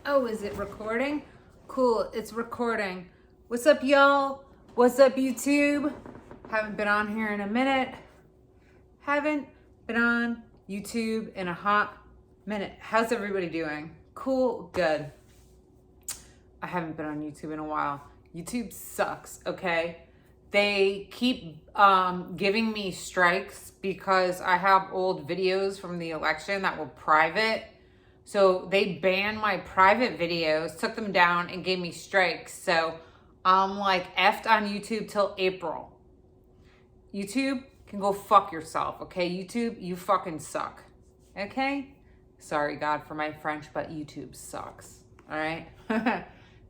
Oh, is it recording? Cool, it's recording. What's up, y'all? What's up, YouTube? Haven't been on here in a minute. Haven't been on YouTube in a hot minute. How's everybody doing? Cool, good. I haven't been on YouTube in a while. YouTube sucks, okay? They keep giving me strikes because I have old videos from the election that were private. So they banned my private videos, took them down, and gave me strikes. So I'm like effed on YouTube till April. YouTube can go fuck yourself, okay? YouTube, you fucking suck, okay? Sorry, God, for my French, but YouTube sucks, all right?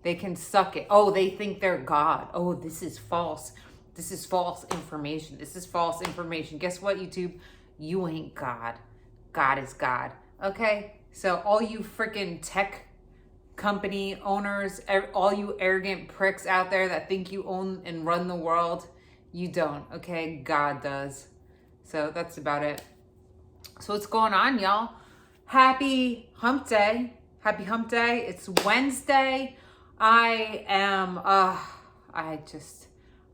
They can suck it. Oh, they think they're God. Oh, this is false. This is false information. This is false information. Guess what, YouTube? You ain't God. God is God, okay? So all you freaking tech company owners, all you arrogant pricks out there that think you own and run the world, you don't, okay? God does. So that's about it. So what's going on, y'all? Happy hump day. Happy hump day. It's Wednesday. I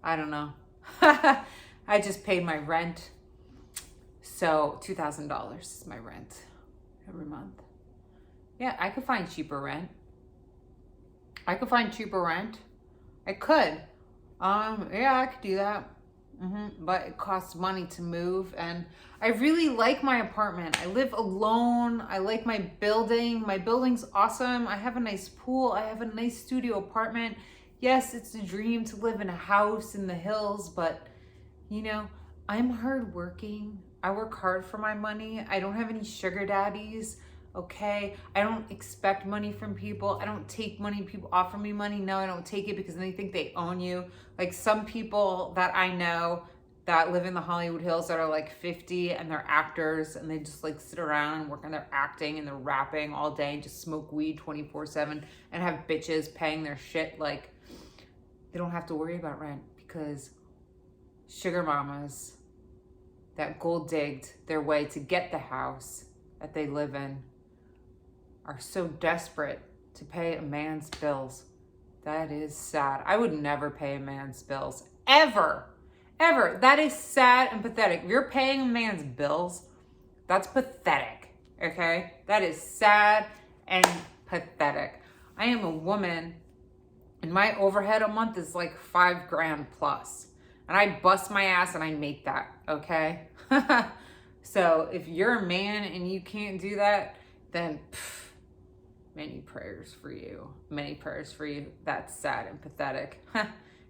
don't know. I just paid my rent. So $2,000 is my rent every month. Yeah, I could find cheaper rent. I could. Yeah, I could do that. But it costs money to move, and I really like my apartment. I live alone. I like my building. My building's awesome. I have a nice pool. I have a nice studio apartment. Yes, it's a dream to live in a house in the hills, but you know, I'm hardworking. I work hard for my money. I don't have any sugar daddies. Okay, I don't expect money from people. I don't take money. People offer me money. No, I don't take it because they think they own you. Like some people that I know that live in the Hollywood Hills that are like 50 and they're actors and they just like sit around and work on their acting and they're rapping all day and just smoke weed 24/7 and have bitches paying their shit. Like they don't have to worry about rent because sugar mamas that gold digged their way to get the house that they live in are so desperate to pay a man's bills. That is sad. I would never pay a man's bills. Ever. Ever. That is sad and pathetic. If you're paying a man's bills, that's pathetic. Okay? That is sad and pathetic. I am a woman and my overhead a month is like $5,000 plus. And I bust my ass and I make that. Okay? So if you're a man and you can't do that, then many prayers for you. Many prayers for you. That's sad and pathetic.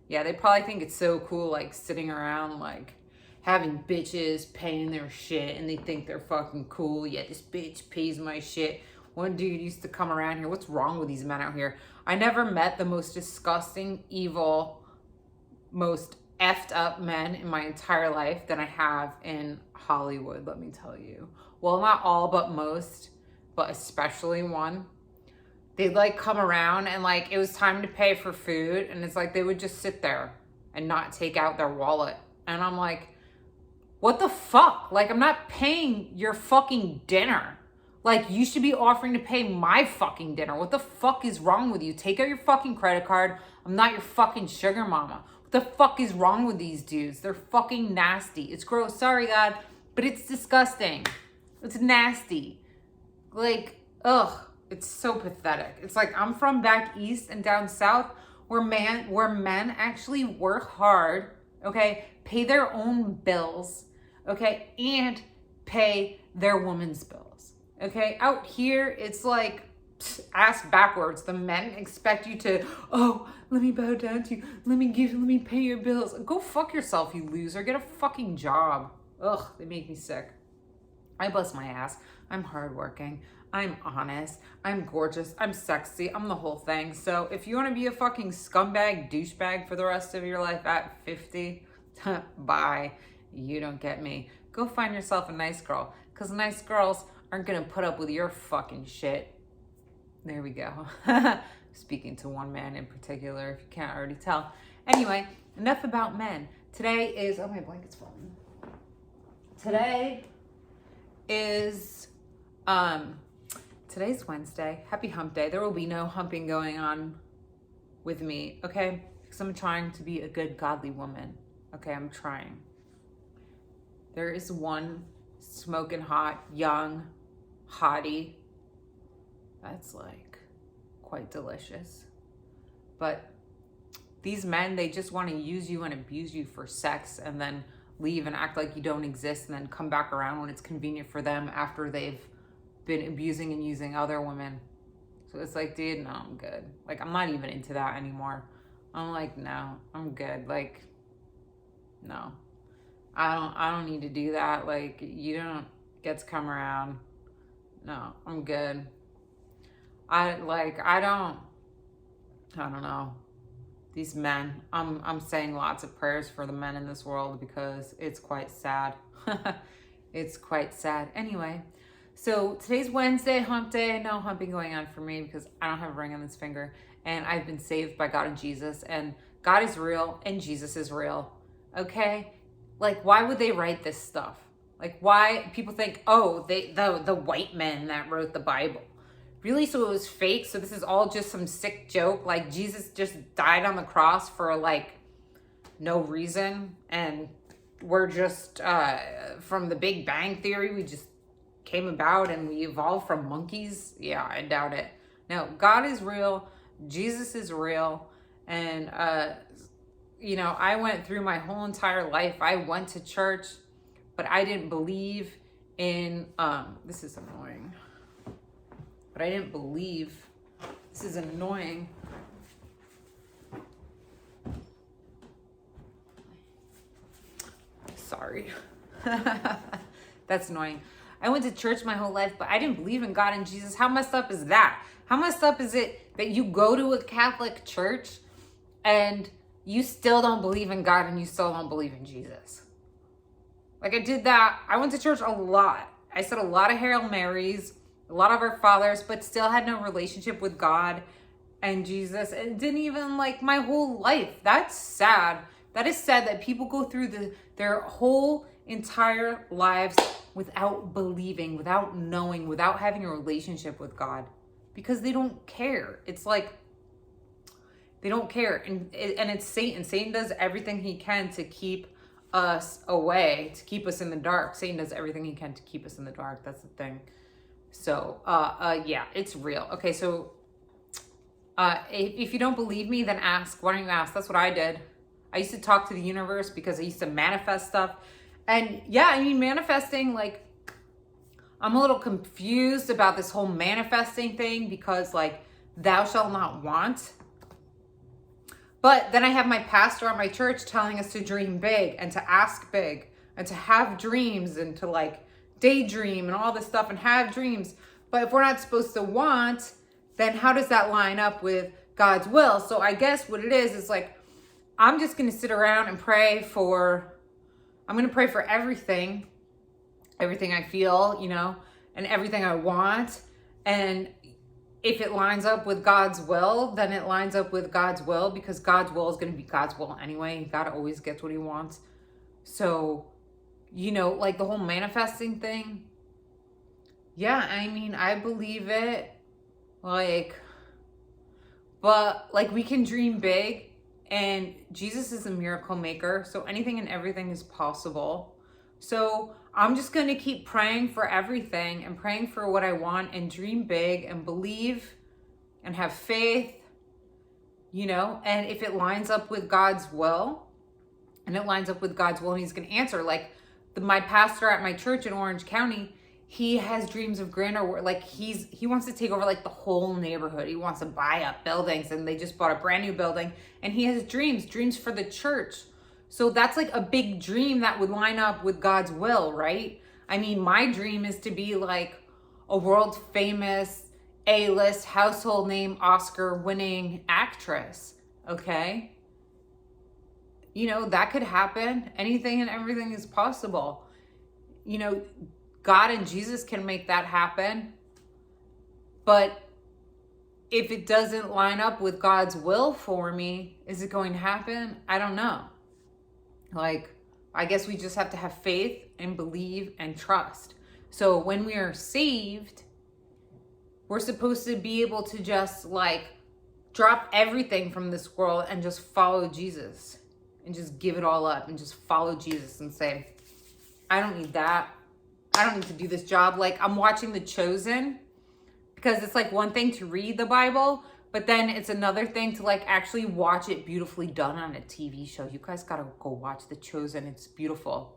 Yeah, they probably think it's so cool, like sitting around, like having bitches paying their shit, and they think they're fucking cool. Yeah, this bitch pays my shit. One dude used to come around here. What's wrong with these men out here? I never met the most disgusting, evil, most effed up men in my entire life than I have in Hollywood, let me tell you. Well, not all, but most, but especially one. They'd like come around and like it was time to pay for food and it's like they would just sit there and not take out their wallet. And I'm like, what the fuck? Like I'm not paying your fucking dinner. Like you should be offering to pay my fucking dinner. What the fuck is wrong with you? Take out your fucking credit card. I'm not your fucking sugar mama. What the fuck is wrong with these dudes? They're fucking nasty. It's gross. Sorry, God, but it's disgusting. It's nasty. Like, ugh. It's so pathetic. It's like I'm from back east and down south where men actually work hard, okay, pay their own bills, okay, and pay their women's bills, okay? Out here, it's like ass backwards. The men expect you to, oh, let me bow down to you. Let me pay your bills. Go fuck yourself, you loser. Get a fucking job. Ugh, they make me sick. I bust my ass. I'm hardworking. I'm honest. I'm gorgeous. I'm sexy. I'm the whole thing. So if you want to be a fucking scumbag, douchebag for the rest of your life at 50, bye. You don't get me. Go find yourself a nice girl. Because nice girls aren't going to put up with your fucking shit. There we go. Speaking to one man in particular, if you can't already tell. Anyway, enough about men. Today is, oh, my blanket's falling. Today is today's Wednesday. Happy hump day. There will be no humping going on with me, okay? Because I'm trying to be a good, godly woman. Okay, I'm trying. There is one smoking hot, young hottie that's like quite delicious. But these men, they just want to use you and abuse you for sex and then leave and act like you don't exist and then come back around when it's convenient for them after they've been abusing and using other women. So it's like, dude, no, I'm good. Like, I'm not even into that anymore. I'm like, no, I'm good. Like, no, I don't need to do that. Like, you don't get to come around. No, I'm good. I don't know. These men, I'm saying lots of prayers for the men in this world because it's quite sad. It's quite sad. Anyway, so today's Wednesday, hump day. No humping going on for me because I don't have a ring on this finger. And I've been saved by God and Jesus. And God is real and Jesus is real. Okay? Like, why would they write this stuff? Like, why people think, oh, the white men that wrote the Bible. Really? So it was fake? So this is all just some sick joke? Like, Jesus just died on the cross for, like, no reason? And we're just, from the Big Bang Theory, we just came about and we evolved from monkeys? Yeah, I doubt it. No, God is real. Jesus is real. And, you know, I went through my whole entire life. I went to church, but I didn't believe in, this is annoying. But I didn't believe, this is annoying. Sorry. That's annoying. I went to church my whole life, but I didn't believe in God and Jesus. How messed up is that? How messed up is it that you go to a Catholic church and you still don't believe in God and you still don't believe in Jesus? Like, I did that. I went to church a lot. I said a lot of Hail Marys, a lot of Our Fathers, but still had no relationship with God and Jesus, and didn't even, like, my whole life. That's sad. That is sad that people go through their whole entire lives without believing, without knowing, without having a relationship with God, because they don't care. It's like they don't care, and it's Satan. Satan does everything he can to keep us away, to keep us in the dark. Satan does everything he can to keep us in the dark. That's the thing. So, yeah, it's real. Okay, so if you don't believe me, then ask. Why don't you ask? That's what I did. I used to talk to the universe because I used to manifest stuff. And yeah, I mean, manifesting, like, I'm a little confused about this whole manifesting thing because, like, thou shalt not want. But then I have my pastor at my church telling us to dream big and to ask big and to have dreams and to, like, daydream and all this stuff and have dreams. But if we're not supposed to want, then how does that line up with God's will? So I guess what it is like, I'm just going to sit around and I'm going to pray for everything I feel, you know, and everything I want. And if it lines up with God's will, then it lines up with God's will, because God's will is going to be God's will anyway. God always gets what he wants. So, you know, like the whole manifesting thing. Yeah, I mean, I believe it. Like, but like, we can dream big, and Jesus is a miracle maker. So anything and everything is possible. So I'm just going to keep praying for everything and praying for what I want and dream big and believe and have faith, you know, and if it lines up with God's will, and he's going to answer. Like, my pastor at my church in Orange County, he has dreams of grandeur. Like, he wants to take over, like, the whole neighborhood. He wants to buy up buildings, and they just bought a brand new building, and he has dreams for the church. So that's like a big dream that would line up with God's will, right? I mean, my dream is to be like a world famous A-list household name Oscar winning actress. Okay. You know, that could happen. Anything and everything is possible. You know, God and Jesus can make that happen. But if it doesn't line up with God's will for me, is it going to happen? I don't know. Like, I guess we just have to have faith and believe and trust. So when we are saved, We're supposed to be able to just like drop everything from this world and just follow Jesus and just give it all up and just follow Jesus and say, I don't need that. I don't need to do this job. Like, I'm watching The Chosen because it's like one thing to read the Bible, but then it's another thing to like actually watch it beautifully done on a TV show. You guys gotta go watch The Chosen. It's beautiful.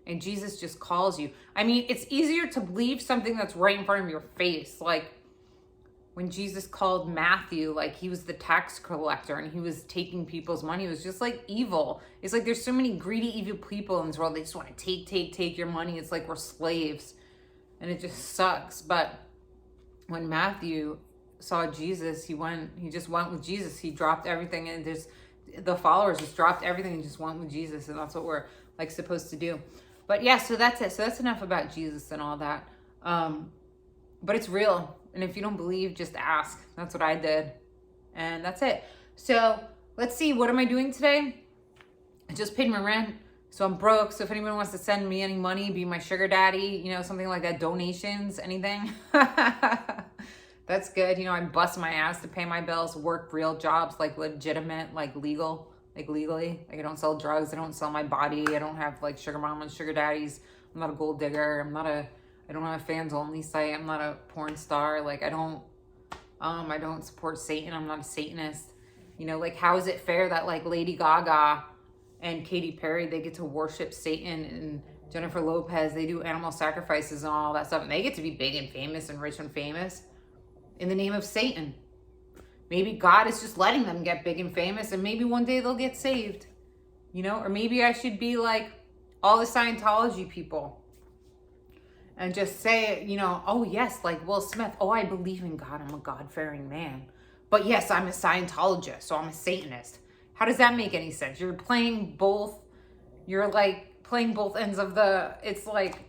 And Jesus just calls you. I mean, it's easier to believe something that's right in front of your face. Like when Jesus called Matthew, like he was the tax collector and he was taking people's money. It was just like evil. It's like there's so many greedy, evil people in this world. They just want to take your money. It's like we're slaves. And it just sucks. But when Matthew saw Jesus, he just went with Jesus. He dropped everything, and the followers just dropped everything and just went with Jesus. And that's what we're like supposed to do. But yeah, so that's it. So that's enough about Jesus and all that. But it's real. And if you don't believe, just ask. That's what I did. And that's it. So let's see. What am I doing today? I just paid my rent. So I'm broke. So if anyone wants to send me any money, be my sugar daddy, you know, something like that, donations, anything. That's good. You know, I bust my ass to pay my bills, work real jobs, like legitimate, like legal, like legally. Like I don't sell drugs. I don't sell my body. I don't have like sugar mamas, sugar daddies. I'm not a gold digger. I don't have a fans only site. I'm not a porn star. Like I don't support Satan. I'm not a Satanist. You know, like how is it fair that like Lady Gaga and Katy Perry, they get to worship Satan, and Jennifer Lopez, they do animal sacrifices and all that stuff, and they get to be big and famous and rich and famous in the name of Satan. Maybe God is just letting them get big and famous, and maybe one day they'll get saved, you know? Or maybe I should be like all the Scientology people and just say, you know, oh yes, like Will Smith, oh, I believe in God, I'm a God-fearing man. But yes, I'm a Scientologist, so I'm a Satanist. How does that make any sense? You're playing both ends of it's like,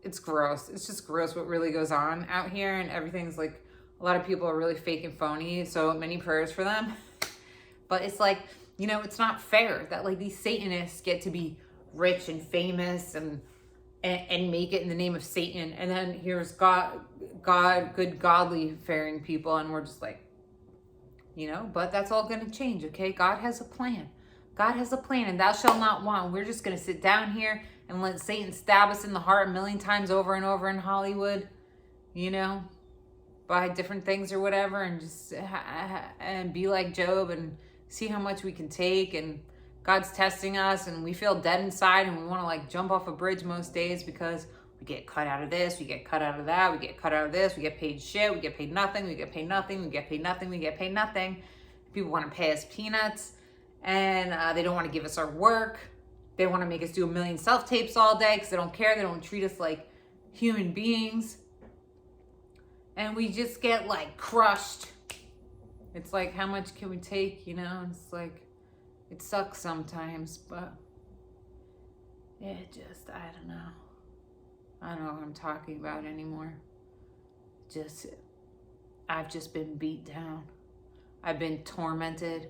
it's gross. It's just gross what really goes on out here, and everything's like, a lot of people are really fake and phony, so many prayers for them. But it's like, you know, it's not fair that like these Satanists get to be rich and famous and make it in the name of Satan, and then here's God, good godly faring people, and we're just like, you know, but that's all going to change, okay? God has a plan. God has a plan, and thou shalt not want. We're just going to sit down here and let Satan stab us in the heart a million times over and over in Hollywood, you know, buy different things or whatever, and just and be like Job and see how much we can take. And God's testing us, and we feel dead inside, and we want to like jump off a bridge most days because we get cut out of this, we get cut out of that, we get cut out of this, we get paid shit, we get paid nothing, we get paid nothing, we get paid nothing, we get paid nothing. People want to pay us peanuts, and they don't want to give us our work. They want to make us do a million self-tapes all day because they don't care. They don't treat us like human beings. And we just get like crushed. It's like, how much can we take, you know? And it's like, it sucks sometimes, but it just, I don't know. I don't know what I'm talking about anymore. I've just been beat down. I've been tormented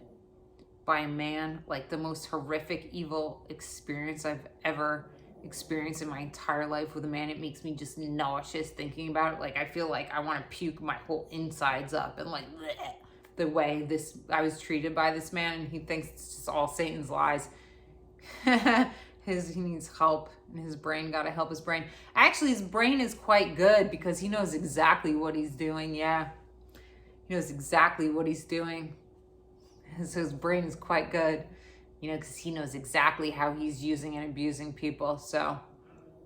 by a man, like the most horrific, evil experience I've ever experienced in my entire life with a man. It makes me just nauseous thinking about it. Like, I feel like I want to puke my whole insides up, and like, bleh, the way I was treated by this man, and he thinks it's just all Satan's lies. He needs help, and his brain, gotta help his brain. Actually, his brain is quite good because he knows exactly what he's doing. Yeah, he knows exactly what he's doing. So his brain is quite good, you know, because he knows exactly how he's using and abusing people. So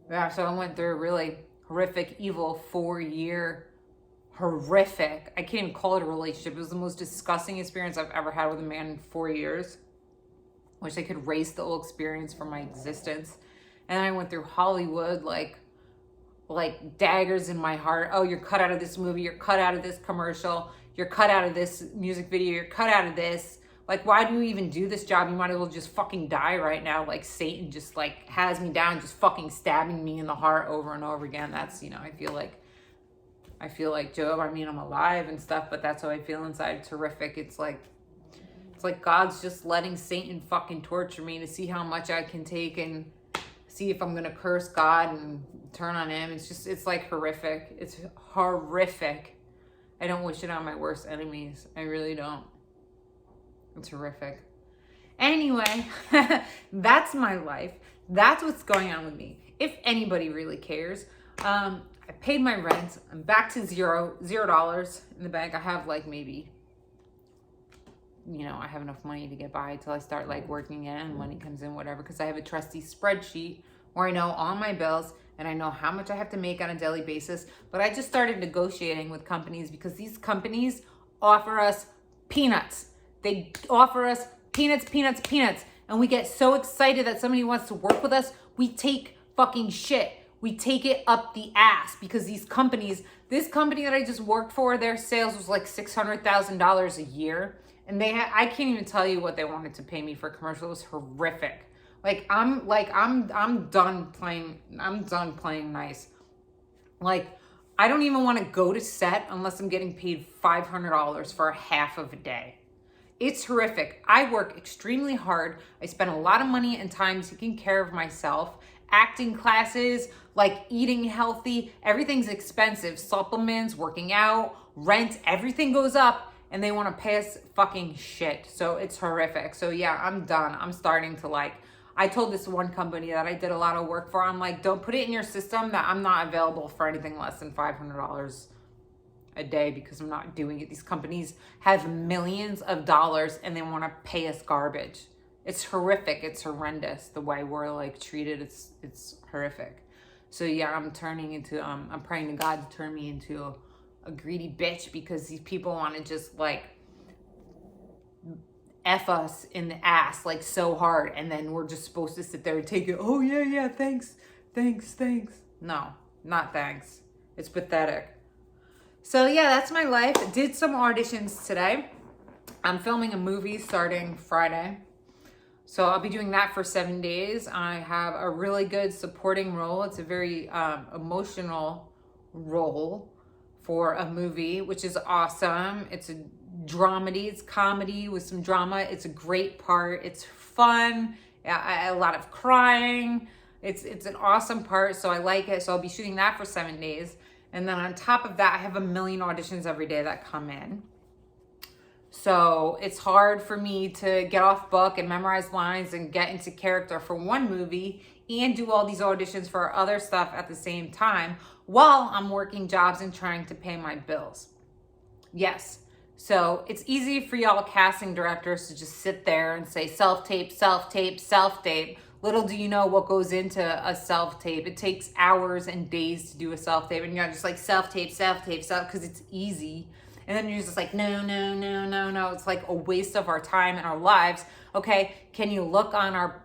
yeah, so I went through a really horrific, evil 4-year, horrific, I can't even call it a relationship. It was the most disgusting experience I've ever had with a man in 4 years. Wish I could erase the whole experience from my existence. And then I went through Hollywood, like daggers in my heart. Oh, you're cut out of this movie. You're cut out of this commercial. You're cut out of this music video. You're cut out of this. Like, why do you even do this job? You might as well just fucking die right now. Like, Satan just like has me down, just fucking stabbing me in the heart over and over again. That's, you know, I feel like Job. I mean, I'm alive and stuff, but that's how I feel inside. Terrific. It's like God's just letting Satan fucking torture me to see how much I can take and see if I'm going to curse God and turn on him. It's like horrific. It's horrific. I don't wish it on my worst enemies. I really don't. It's horrific. Anyway, that's my life. That's what's going on with me. If anybody really cares, I paid my rent. I'm back to $0 in the bank. I have like maybe, I have enough money to get by till I start like working in and money comes in, whatever, because I have a trusty spreadsheet where I know all my bills and I know how much I have to make on a daily basis. But I just started negotiating with companies because these companies offer us peanuts. They offer us peanuts. And we get so excited that somebody wants to work with us. We take fucking shit. We take it up the ass because these companies, this company that I just worked for, their sales was like $600,000 a year. And I can't even tell you what they wanted to pay me for a commercial. It was horrific. I'm done playing nice. Like, I don't even want to go to set unless I'm getting paid $500 for a half of a day. It's horrific. I work extremely hard. I spend a lot of money and time taking care of myself. Acting classes, like eating healthy, everything's expensive. Supplements, working out, rent, everything goes up. And they want to pay us fucking shit. So it's horrific. So yeah, I'm done. I'm starting to I told this one company that I did a lot of work for, I'm like, don't put it in your system that I'm not available for anything less than $500 a day because I'm not doing it. These companies have millions of dollars and they want to pay us garbage. It's horrific. It's horrendous the way we're like treated. It's horrific. So yeah, I'm praying to God to turn me into a greedy bitch because these people want to just like F us in the ass like so hard, and then we're just supposed to sit there and take it. Oh yeah, thanks. No, not thanks. It's pathetic. So yeah, that's my life. Did some auditions today. I'm filming a movie starting Friday. So I'll be doing that for 7 days. I have a really good supporting role. It's a very emotional role for a movie, which is awesome. It's a dramedy, it's comedy with some drama. It's a great part. It's fun. A lot of crying. It's an awesome part, so I like it. So I'll be shooting that for 7 days. And then on top of that, I have a million auditions every day that come in. So it's hard for me to get off book and memorize lines and get into character for one movie and do all these auditions for other stuff at the same time while I'm working jobs and trying to pay my bills. Yes. So it's easy for y'all casting directors to just sit there and say self-tape. Little do you know what goes into a self-tape. It takes hours and days to do a self-tape, and you're just like self-tape, because it's easy. And then you're just like, no. It's like a waste of our time and our lives. Okay, can you look on our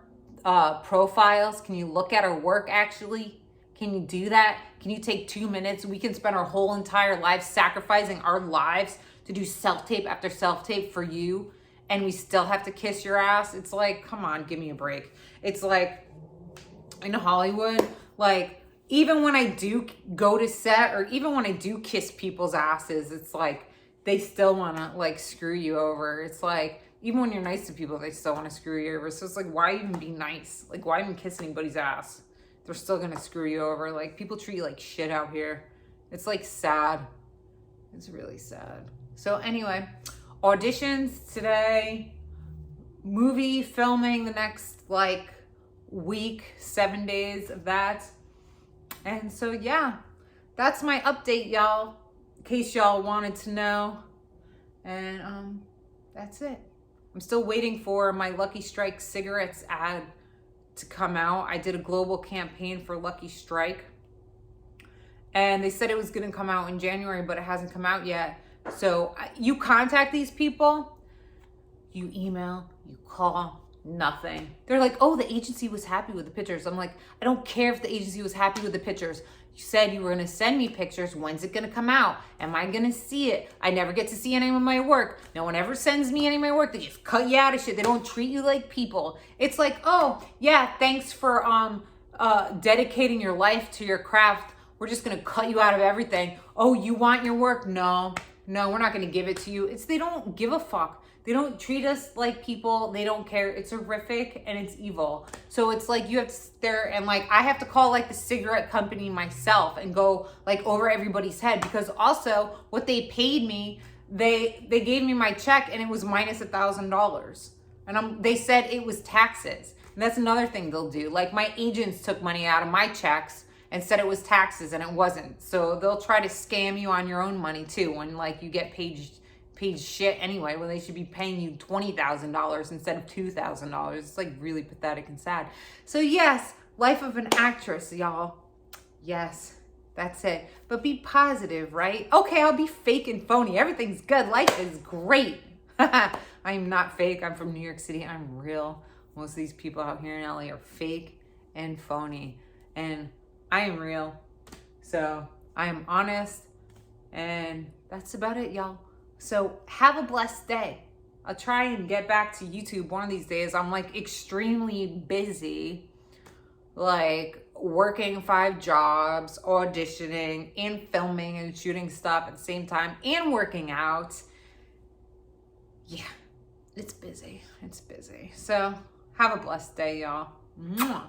profiles? Can you look at our work actually? Can you do that? Can you take 2 minutes? We can spend our whole entire lives sacrificing our lives to do self-tape after self-tape for you, and we still have to kiss your ass. It's like, come on, give me a break. It's like in Hollywood, like even when I do go to set or even when I do kiss people's asses, it's like they still want to like screw you over. It's like even when you're nice to people, they still want to screw you over. So it's like, why even be nice? Like, why even kiss anybody's ass? They're still going to screw you over. Like, people treat you like shit out here. It's like sad. It's really sad. So anyway, auditions today, movie filming the next like week, 7 days of that. And so yeah, that's my update, y'all, in case y'all wanted to know. And that's it. I'm still waiting for my Lucky Strike cigarettes ad to come out. I did a global campaign for Lucky Strike, and they said it was going to come out in January, but it hasn't come out yet. So you contact these people, you email, you call, nothing. They're like, oh, the agency was happy with the pictures. I'm like, I don't care if the agency was happy with the pictures. You said you were going to send me pictures. When's it going to come out? Am I going to see it? I never get to see any of my work. No one ever sends me any of my work. They just cut you out of shit. They don't treat you like people. It's like, oh, yeah, thanks for dedicating your life to your craft. We're just going to cut you out of everything. Oh, you want your work? No. no, we're not going to give it to you. It's they don't give a fuck. They don't treat us like people. They don't care. It's horrific and it's evil. So it's like you have to sit there and like I have to call like the cigarette company myself and go like over everybody's head, because also what they paid me, they gave me my check and it was minus $1,000, and they said it was taxes. And that's another thing they'll do. Like my agents took money out of my checks and said it was taxes and it wasn't. So they'll try to scam you on your own money too, when like you get paid shit anyway, when they should be paying you $20,000 instead of $2,000. It's like really pathetic and sad. So yes, life of an actress, y'all. Yes, that's it. But be positive, right? Okay, I'll be fake and phony. Everything's good. Life is great. I'm not fake. I'm from New York City. I'm real. Most of these people out here in LA are fake and phony. And I am real. So I am honest. And that's about it, y'all. So have a blessed day. I'll try and get back to YouTube one of these days. I'm like extremely busy, like working 5 jobs, auditioning and filming and shooting stuff at the same time and working out. Yeah, it's busy. It's busy. So have a blessed day, y'all. Mwah.